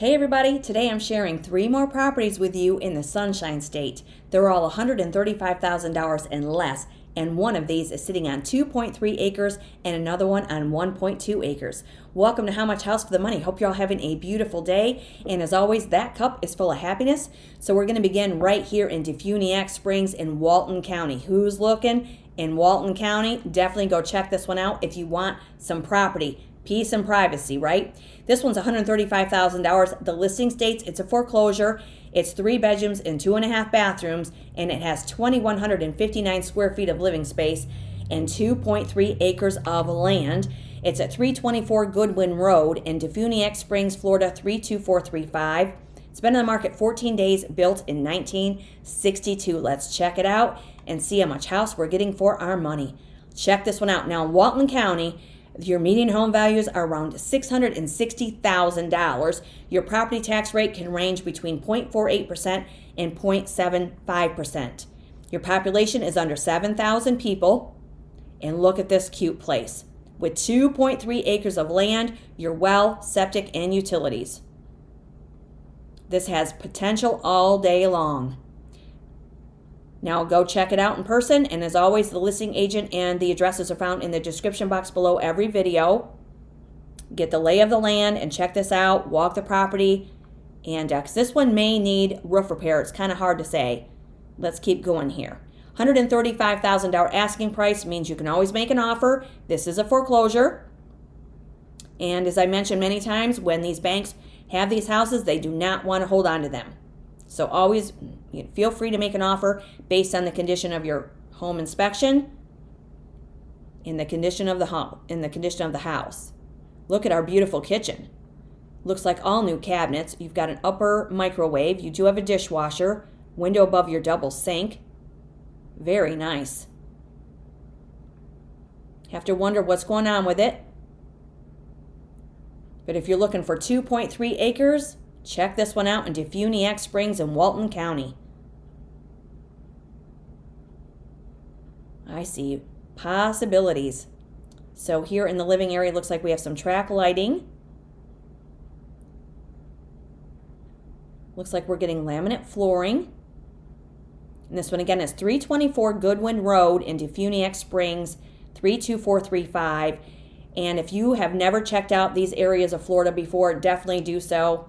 Hey everybody, today I'm sharing 3 more properties with you in the Sunshine State. They're all $135,000 and less, and one of these is sitting on 2.3 acres and another one on 1.2 acres. Welcome to How Much House for the Money. Hope you're all having a beautiful day, and as always, that cup is full of happiness. So we're going to begin right here in DeFuniak Springs in Walton County. Who's looking in Walton County? Definitely go check this one out if you want some property. Peace and privacy, right? This one's $135,000. The listing states it's a foreclosure. It's 3 bedrooms and 2.5 bathrooms, and it has 2,159 square feet of living space and 2.3 acres of land. It's at 324 Goodwin Road in DeFuniak Springs, Florida 32435. It's been on the market 14 days, built in 1962. Let's check it out and see how much house we're getting for our money. Check this one out. Now, in Walton County, your median home values are around $660,000. Your property tax rate can range between 0.48% and 0.75%. Your population is under 7,000 people. And look at this cute place. With 2.3 acres of land, your well, septic, and utilities. This has potential all day long. Now go check it out in person, and as always, the listing agent and the addresses are found in the description box below every video. Get the lay of the land and check this out, walk the property, and because this one may need roof repair. It's kind of hard to say. Let's keep going here. $135,000 asking price means you can always make an offer. This is a foreclosure. And as I mentioned many times, when these banks have these houses, they do not want to hold on to them. So always feel free to make an offer based on the condition of your home inspection, in the condition of the house. Look at our beautiful kitchen. Looks like all new cabinets. You've got an upper microwave. You do have a dishwasher, window above your double sink. Very nice. Have to wonder what's going on with it. But if you're looking for 2.3 acres, check this one out in DeFuniak Springs in Walton County. I see possibilities. So here in the living area, it looks like we have some track lighting. Looks like we're getting laminate flooring. And this one again is 324 Goodwin Road in DeFuniak Springs, 32435. And if you have never checked out these areas of Florida before, definitely do so,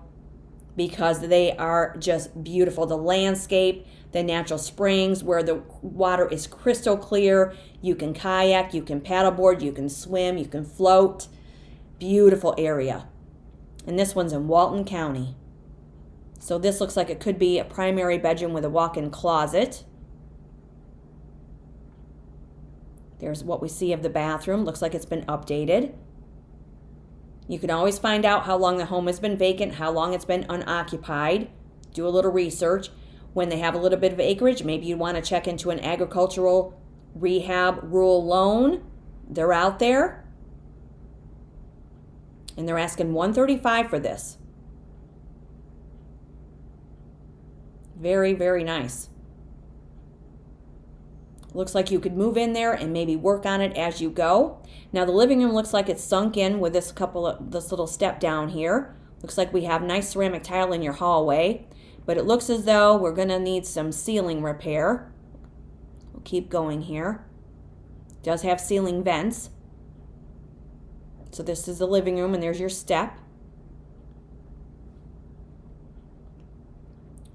because they are just beautiful. The landscape, the natural springs where the water is crystal clear. You can kayak, you can paddleboard, you can swim, you can float. Beautiful area. And this one's in Walton County. So this looks like it could be a primary bedroom with a walk-in closet. There's what we see of the bathroom. Looks like it's been updated. You can always find out how long the home has been vacant, how long it's been unoccupied. Do a little research. When they have a little bit of acreage, maybe you want to check into an agricultural rehab rural loan. They're out there. And they're asking $135,000 for this. Very, very nice. Looks like you could move in there and maybe work on it as you go. Now the living room looks like it's sunk in with this little step down here. Looks like we have nice ceramic tile in your hallway, but it looks as though we're going to need some ceiling repair. We'll keep going here. It does have ceiling vents. So this is the living room, and there's your step.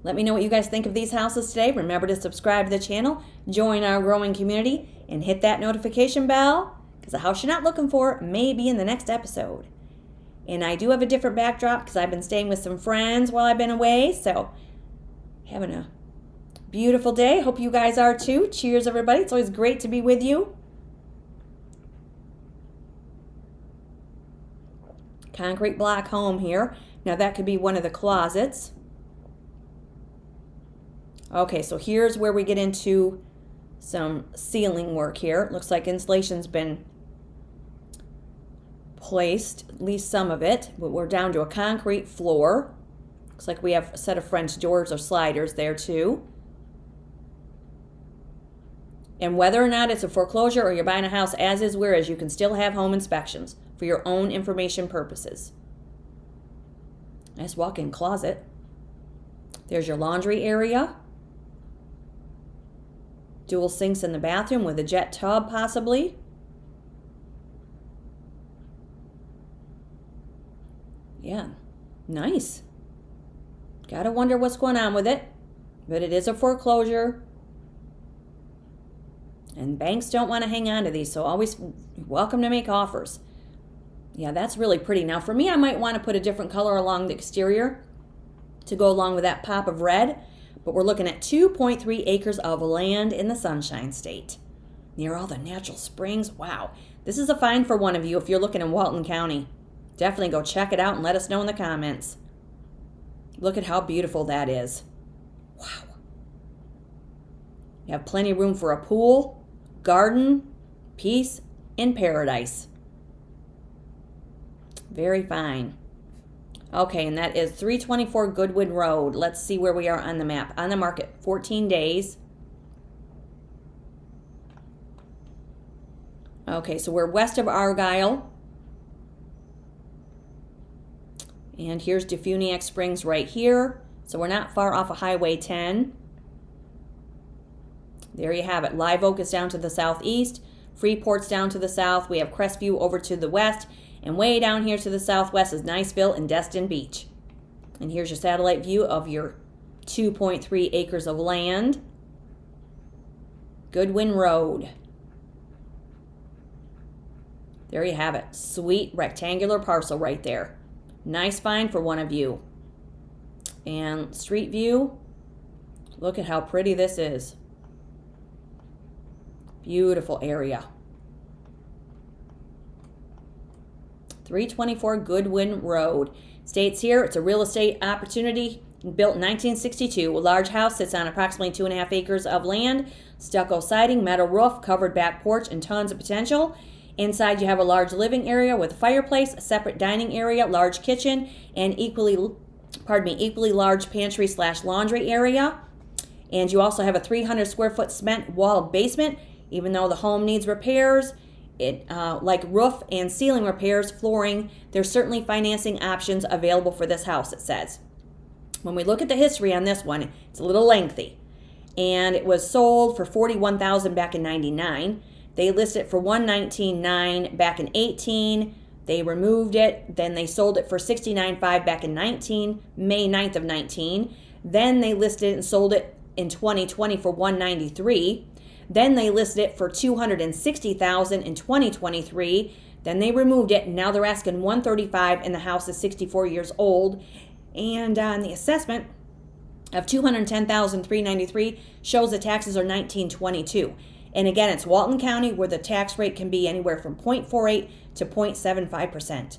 Let me know what you guys think of these houses today. Remember to subscribe to the channel, join our growing community, and hit that notification bell, because the house you're not looking for may be in the next episode. And I do have a different backdrop because I've been staying with some friends while I've been away. So having a beautiful day. Hope you guys are too. Cheers, everybody. It's always great to be with you. Concrete block home here. Now that could be one of the closets. Okay, so here's where we get into some ceiling work here. It looks like insulation's been placed, at least some of it, but we're down to a concrete floor. Looks like we have a set of French doors or sliders there too. And whether or not it's a foreclosure or you're buying a house as is, whereas you can still have home inspections for your own information purposes. Nice walk-in closet. There's your laundry area. Dual sinks in the bathroom with a jet tub possibly. Yeah, nice. Gotta wonder what's going on with it. But it is a foreclosure. And banks don't want to hang on to these, so always welcome to make offers. Yeah, that's really pretty. Now for me, I might want to put a different color along the exterior to go along with that pop of red. But we're looking at 2.3 acres of land in the Sunshine State, near all the natural springs. Wow, this is a find for one of you if you're looking in Walton County. Definitely go check it out and let us know in the comments. Look at how beautiful that is. Wow. You have plenty of room for a pool, garden, peace, and paradise. Very fine. Okay, and that is 324 Goodwin Road. Let's see where we are on the map. On the market, 14 days. Okay, so we're west of Argyle. And here's DeFuniak Springs right here. So we're not far off of Highway 10. There you have it. Live Oak is down to the southeast. Freeport's down to the south. We have Crestview over to the west. And way down here to the southwest is Niceville and Destin Beach. And here's your satellite view of your 2.3 acres of land. Goodwin Road. There you have it. Sweet rectangular parcel right there. Nice find for one of you. And street view. Look at how pretty this is. Beautiful area. 324 Goodwin Road. States here, it's a real estate opportunity built in 1962. A large house sits on approximately 2.5 acres of land, stucco siding, metal roof, covered back porch, and tons of potential. Inside you have a large living area with a fireplace, a separate dining area, large kitchen, and equally large pantry / laundry area. And you also have a 300 square foot cement walled basement. Even though the home needs repairs, like roof and ceiling repairs, flooring, there's certainly financing options available for this house, it says. When we look at the history on this one, it's a little lengthy. And it was sold for $41,000 back in 99. They listed it for $119,900 back in 18. They removed it. Then they sold it for $69,500 back in 19, May 9th of 19. Then they listed it and sold it in 2020 for $193,000. Then they listed it for $260,000 in 2023. Then they removed it, and now they're asking $135,000, and the house is 64 years old. And on the assessment of $210,393 shows the taxes are $1,922. And again, it's Walton County where the tax rate can be anywhere from 0.48 to 0.75%.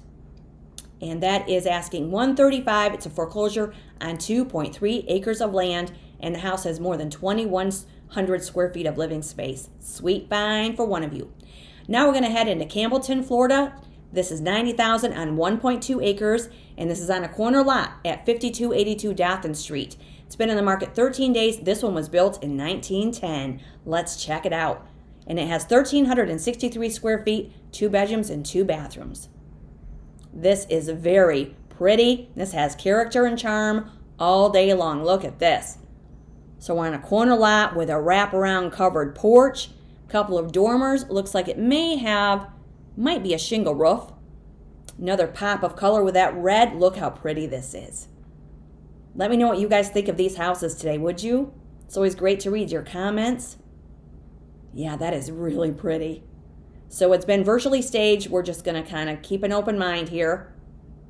And that is asking $135,000. It's a foreclosure on 2.3 acres of land, and the house has more than 2,100 square feet of living space. Sweet find for one of you. Now we're going to head into Campbellton, Florida. This is $90,000 on 1.2 acres, and this is on a corner lot at 5282 Dothan Street. It's been in the market 13 days. This one was built in 1910. Let's check it out. And it has 1,363 square feet, 2 bedrooms, and 2 bathrooms. This is very pretty. This has character and charm all day long. Look at this. So we're on a corner lot with a wraparound covered porch, couple of dormers. Looks like it might be a shingle roof. Another pop of color with that red. Look how pretty this is. Let me know what you guys think of these houses today, would you? It's always great to read your comments. Yeah, that is really pretty. So it's been virtually staged. We're just going to kind of keep an open mind here.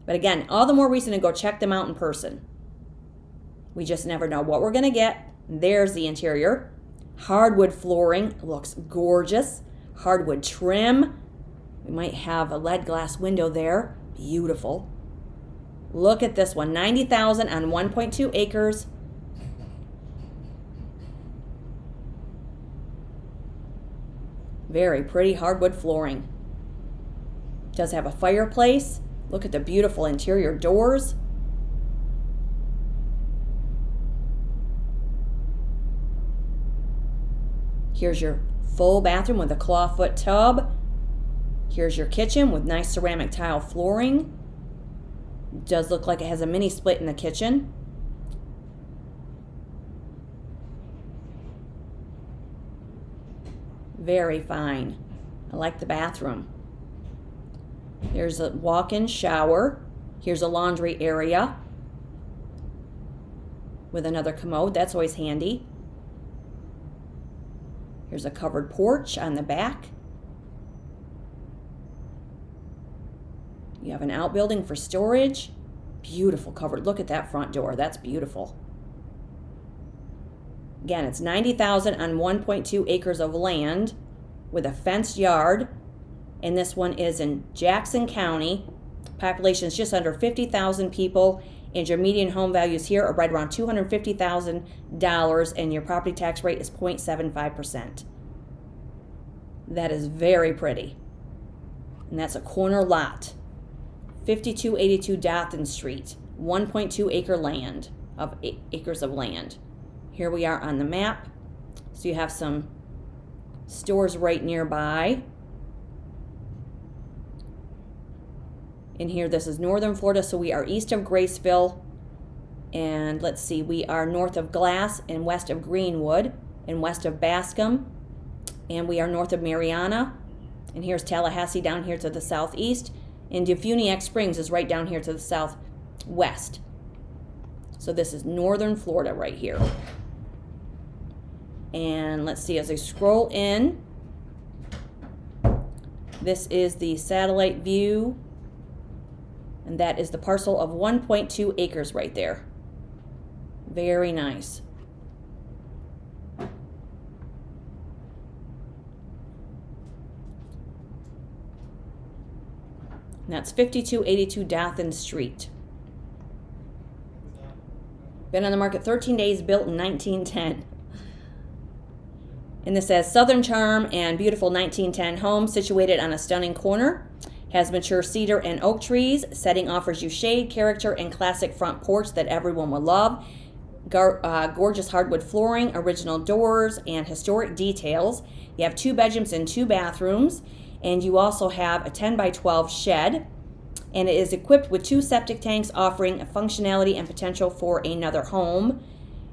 But again, all the more reason to go check them out in person. We just never know what we're going to get. There's the interior. Hardwood flooring. Looks gorgeous. Hardwood trim. We might have a lead glass window there. Beautiful. Look at this one. $90,000 on 1.2 acres. Very pretty hardwood flooring. Does have a fireplace. Look at the beautiful interior doors. Here's your full bathroom with a clawfoot tub. Here's your kitchen with nice ceramic tile flooring. It does look like it has a mini split in the kitchen. Very fine. I like the bathroom. There's a walk-in shower. Here's a laundry area with another commode. That's always handy. Here's a covered porch on the back. You have an outbuilding for storage. Beautiful covered. Look at that front door. That's beautiful. Again, it's $90,000 on 1.2 acres of land with a fenced yard. And this one is in Jackson County. Population is just under 50,000 people. And your median home values here are right around $250,000. And your property tax rate is 0.75%. That is very pretty. And that's a corner lot. 5282 Dothan Street. 1.2 acre land of acres of land. Here we are on the map. So you have some stores right nearby. In here, this is northern Florida, so we are east of Graceville. And let's see, we are north of Glass and west of Greenwood and west of Bascom. And we are north of Mariana. And here's Tallahassee down here to the southeast. And DeFuniak Springs is right down here to the southwest. So this is northern Florida right here. And let's see, as I scroll in, this is the satellite view. And that is the parcel of 1.2 acres right there. Very nice. And that's 5282 Dothan Street. Been on the market 13 days, built in 1910. And this says Southern Charm and beautiful 1910 home situated on a stunning corner. Has mature cedar and oak trees. Setting offers you shade, character, and classic front porch that everyone will love. Gorgeous hardwood flooring, original doors, and historic details. You have 2 bedrooms and 2 bathrooms. And you also have a 10 by 12 shed. And it is equipped with 2 septic tanks offering functionality and potential for another home.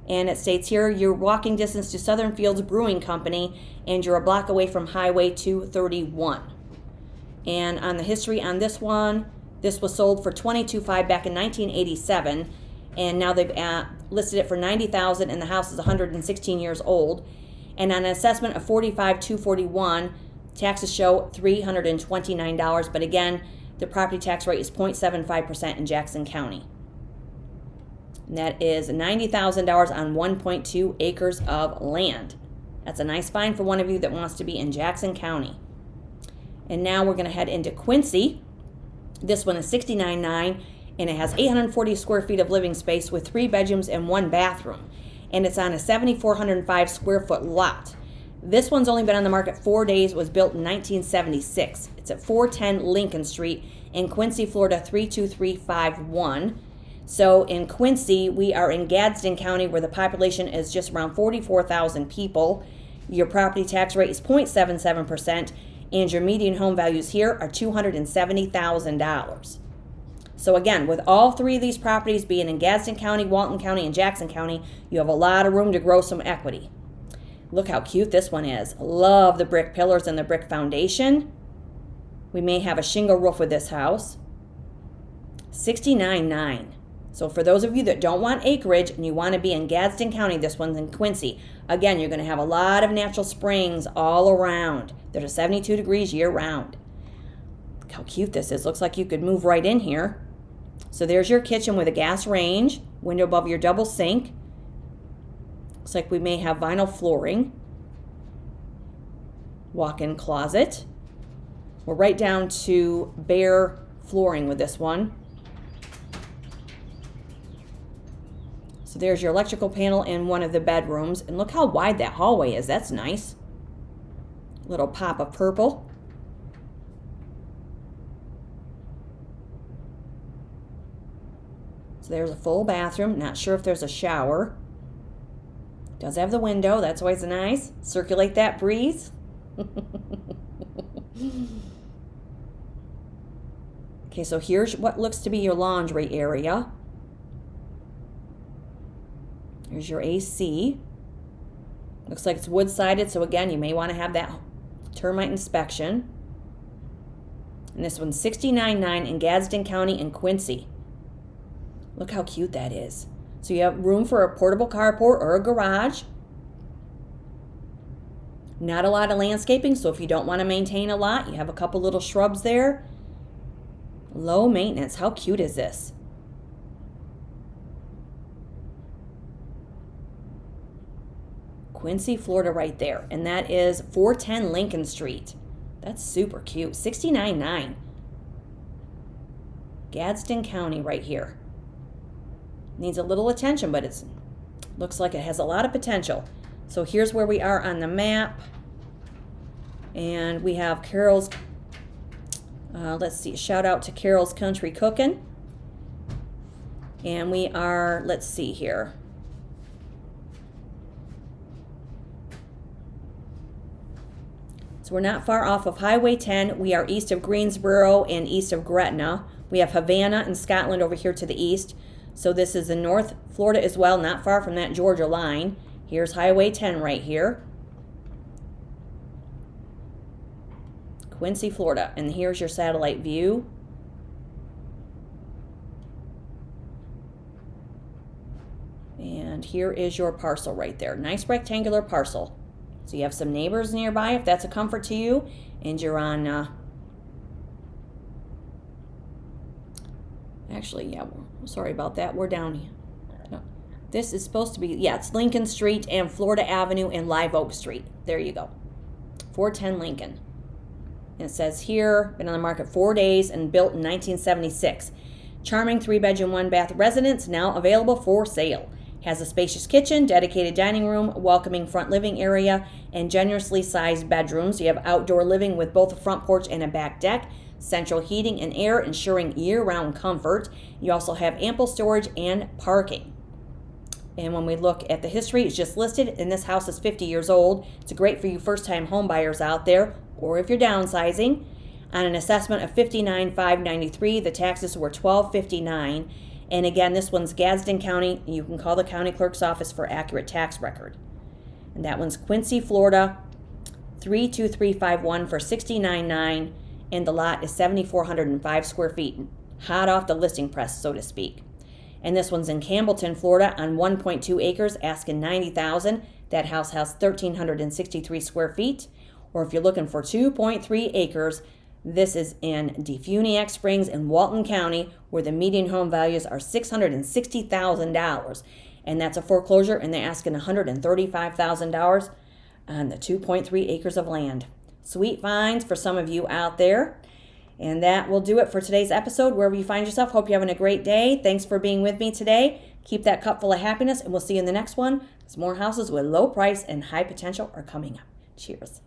And it states here, you're walking distance to Southern Fields Brewing Company, and you're a block away from Highway 231. And on the history on this one, this was sold for $22,500 back in 1987, and now they've listed it for $90,000, and the house is 116 years old. And on an assessment of $45,241, taxes show $329, but again, the property tax rate is 0.75% in Jackson County. And that is $90,000 on 1.2 acres of land. That's a nice find for one of you that wants to be in Jackson County. And now we're going to head into Quincy. This one is $69,900, and it has 840 square feet of living space with 3 bedrooms and 1 bathroom. And it's on a 7,405 square foot lot. This one's only been on the market 4 days, was built in 1976. It's at 410 Lincoln Street in Quincy, Florida, 32351. So in Quincy, we are in Gadsden County, where the population is just around 44,000 people. Your property tax rate is 0.77%, and your median home values here are $270,000. So again, with all 3 of these properties being in Gadsden County, Walton County, and Jackson County, you have a lot of room to grow some equity. Look how cute this one is. Love the brick pillars and the brick foundation. We may have a shingle roof with this house. $69,900. So for those of you that don't want acreage and you want to be in Gadsden County, this one's in Quincy. Again, you're going to have a lot of natural springs all around. There's 72 degrees year round. Look how cute this is. Looks like you could move right in here. So there's your kitchen with a gas range, window above your double sink. Looks like we may have vinyl flooring. Walk-in closet. We're right down to bare flooring with this one. So there's your electrical panel in one of the bedrooms. And look how wide that hallway is. That's nice. Little pop of purple. So there's a full bathroom. Not sure if there's a shower. Does have the window. That's always nice. Circulate that look Okay, so here's what looks to be your laundry area. Here's your AC. Looks like it's wood-sided, so again, you may want to have that termite inspection. And this one's $69.9 in Gadsden County in Quincy. Look how cute that is. So you have room for a portable carport or a garage. Not a lot of landscaping, so if you don't want to maintain a lot, you have a couple little shrubs there. Low maintenance. How cute is this? Quincy, Florida right there. And that is 410 Lincoln Street. That's super cute. $69.9. Gadsden County right here. Needs a little attention, but it looks like it has a lot of potential. So here's where we are on the map. And we have Carol's, let's see, shout out to Carol's Country Cooking. And we are, let's see here. So we're not far off of Highway 10. We are east of Greensboro and east of Gretna. We have Havana and Scotland over here to the east. So this is in North Florida as well, not far from that Georgia line. Here's Highway 10 right here. Quincy, Florida. And here's your satellite view. And here is your parcel right there. Nice rectangular parcel. So you have some neighbors nearby if that's a comfort to you. And you're on, actually, yeah, sorry about that. We're down here. No, this is supposed to be, yeah, it's Lincoln Street and Florida Avenue and Live Oak Street. There you go. 410 Lincoln. And it says here, been on the market 4 days and built in 1976. Charming 3-bedroom, 1-bath residence now available for sale. Has a spacious kitchen, dedicated dining room, welcoming front living area, and generously sized bedrooms. You have outdoor living with both a front porch and a back deck, central heating and air, ensuring year-round comfort. You also have ample storage and parking. And when we look at the history, it's just listed, and this house is 50 years old. It's great for you first-time home buyers out there, or if you're downsizing. On an assessment of $59,593, the taxes were $12.59. And again, this one's Gadsden County. You can call the county clerk's office for accurate tax record. And that one's Quincy, Florida, 32351 for $69.9. And the lot is 7,405 square feet. Hot off the listing press, so to speak. And this one's in Campbellton, Florida, on 1.2 acres, asking $90,000. That house has 1,363 square feet. Or if you're looking for 2.3 acres, this is in DeFuniak Springs in Walton County, where the median home values are $660,000. And that's a foreclosure, and they're asking $135,000 on the 2.3 acres of land. Sweet finds for some of you out there. And that will do it for today's episode. Wherever you find yourself, hope you're having a great day. Thanks for being with me today. Keep that cup full of happiness, and we'll see you in the next one, as more houses with low price and high potential are coming up. Cheers.